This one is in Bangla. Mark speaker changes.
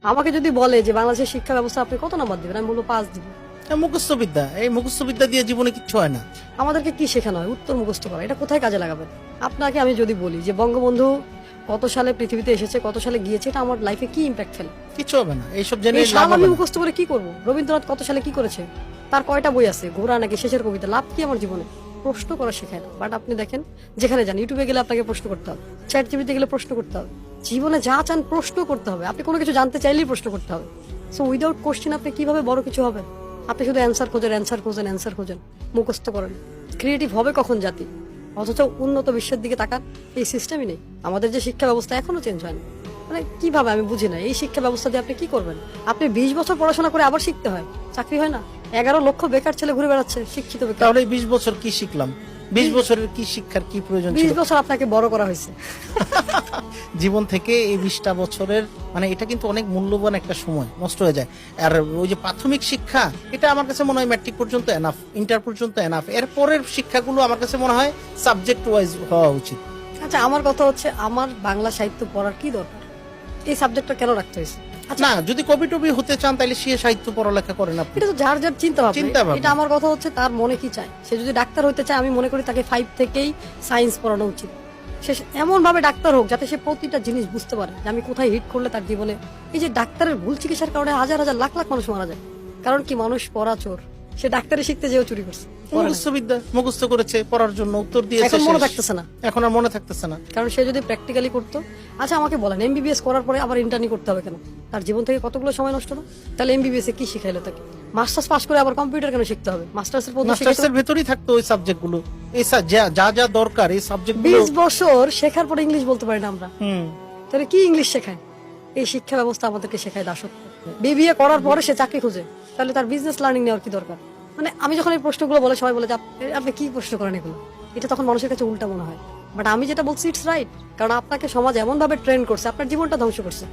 Speaker 1: আমাকে যদি বলে যে বাংলাদেশের শিক্ষা ব্যবস্থা আপনি কত নাম্বার দিবেন, আমি বলবো 5 দিব।
Speaker 2: মুখস্থ বিদ্যা, এই মুখস্থ বিদ্যা দিয়ে জীবনে কিচ্ছু হয় না।
Speaker 1: আমাদেরকে কি শেখানো হয়? উত্তর মুখস্থ করা। এটা কোথায় কাজে লাগাবেন? আপনাকে আমি যদি বলি যে বঙ্গবন্ধু কত সালে পৃথিবীতে এসেছে, কত সালে গিয়েছে, এটা আমার লাইফে কি ইম্প্যাক্ট ফেলে?
Speaker 2: কিচ্ছু হবে না এইসব জেনে
Speaker 1: এই
Speaker 2: লাভ
Speaker 1: সাল
Speaker 2: হবে
Speaker 1: আমি
Speaker 2: না।
Speaker 1: মুখস্থ করে কি করব? রবীন্দ্রনাথ কত সালে কি করেছে, তার কয়টা বই আছে, ঘোড়া নাকি শেষের কবিতা, লাভ কি আমার জীবনে? প্রশ্ন করা শেখায় না। বাট আপনি দেখেন, যেখানে যান, ইউটিউবে গেলে আপনাকে প্রশ্ন করতে হবে, চ্যাট জিপিটিতে গেলে প্রশ্ন করতে হবে, জীবনে যা চান প্রশ্ন করতে হবে। আপনি কোনো কিছু জানতে চাইলেই প্রশ্ন করতে হবে। সো উইদাউট কোশ্চেন আপনি কিভাবে বড় কিছু হবেন? আপনি শুধু অ্যান্সার খোঁজেন, মুখস্থ করেন। ক্রিয়েটিভ হবে কখন জাতি? অথচ উন্নত বিশ্বের দিকে তাকান, এই সিস্টেমই নেই। আমাদের যে শিক্ষা ব্যবস্থা এখনো চেঞ্জ হয়নি। মানে কিভাবে আমি বুঝি না, এই শিক্ষা ব্যবস্থা দিয়ে আপনি কি করবেন? আপনি 20 বছর পড়াশোনা করে আবার শিখতে হয়, চাকরি হয় না। 11 লক্ষ বেকার ছেলে ঘুরে বেড়াচ্ছে, শিক্ষিত বেকার।
Speaker 2: তাহলে 20 বছর কি শিখলাম? 20 বছরের কি শিক্ষার কি প্রয়োজন
Speaker 1: 20
Speaker 2: ছিল?
Speaker 1: বছর আপনাকে বড় করা হয়েছে।
Speaker 2: জীবন থেকে এই 20টা বছরের মানে এটা কিন্তু অনেক মূল্যবান একটা সময় নষ্ট হয়ে যায়। আর ওই যে প্রাথমিক শিক্ষা, এটা আমার কাছে মনে হয় ম্যাট্রিক পর্যন্ত এনাফ, ইন্টার পর্যন্ত এনাফ। এর পরের শিক্ষাগুলো আমার কাছে মনে হয় সাবজেক্ট ওয়াইজ হওয়া উচিত।
Speaker 1: আচ্ছা, আমার কথা হচ্ছে, আমার বাংলা সাহিত্য পড়ার কি দরকার? এই সাবজেক্টটা কেন রাখতে হয়েছে? আচ্ছা,
Speaker 2: না, যদি কবি টবি হতে চান তাহলে সে সাহিত্য পড়ালেখা করেন আপনি।
Speaker 1: এটা তো যার যার চিন্তা
Speaker 2: চিন্তা
Speaker 1: ভাবনা।
Speaker 2: ভাবনা।
Speaker 1: এটা আমার কথা হচ্ছে, তার মনে কি চায়। সে যদি ডাক্তার হতে চায়, আমি মনে করি তাকে 5 থেকেই সায়েন্স পড়ানো উচিত। সে এমন ভাবে ডাক্তার হোক যাতে সে প্রতিটা জিনিস বুঝতে পারে যে আমি কোথায় হিট করলে তার জীবনে। এই যে ডাক্তারের ভুল চিকিৎসার কারণে হাজার হাজার লাখ লাখ মানুষ মারা যায়, কারণ কি? মানুষ পড়া চোর। সে ডাক্তারি শিখতে যেও চুরি করছে, পড়ে নাই।
Speaker 2: মুখস্থ বিদ্যা মুখস্থ করেছে, পড়ার জন্য উত্তর দিয়েছে,
Speaker 1: এখন মনে
Speaker 2: শেষ।
Speaker 1: থাকতেছে না,
Speaker 2: এখন আর মনে থাকতেছে না।
Speaker 1: কারণ সে যদি প্র্যাকটিক্যালি করতো। আচ্ছা আমাকে বলেন, এমবিবিএস করার পরে আবার ইন্টার্নি করতে হবে কেন? তার জীবন থেকে কতগুলো সময় নষ্ট হলো। তাহলে এমবিবিএস এ কি শিখাইলো তাকে? মাস্টার্স পাস করে আবার কম্পিউটার কেন শিখতে হবে? মাস্টার্সের পদ্ধতি
Speaker 2: মাস্টার্সের ভেতরেই থাকতো ওই সাবজেক্ট গুলো, এই যা যা যা দরকার এই সাবজেক্ট গুলো।
Speaker 1: 20 বছর শেখার পরে ইংলিশ বলতে পারি না আমরা,
Speaker 2: হুম।
Speaker 1: তাহলে কি ইংলিশ শেখায়? এই শিক্ষা ব্যবস্থা আমাদেরকে শেখায় দাসত্ব। বিবিএ করার পরে সে চাকরি খোঁজে, তাহলে তার বিজনেস লার্নিং নেওয়ার কি দরকার? মানে আমি যখন এই প্রশ্নগুলো বলে, সবাই বলে যে আপনি কি প্রশ্ন করেন এগুলো। এটা তখন মানুষের কাছে উল্টা মনে হয়। বাট আমি যেটা বলছি ইটস রাইট, কারণ আপনাকে সমাজ এমন ভাবে ট্রেন করছে, আপনার জীবনটা ধ্বংস করছে।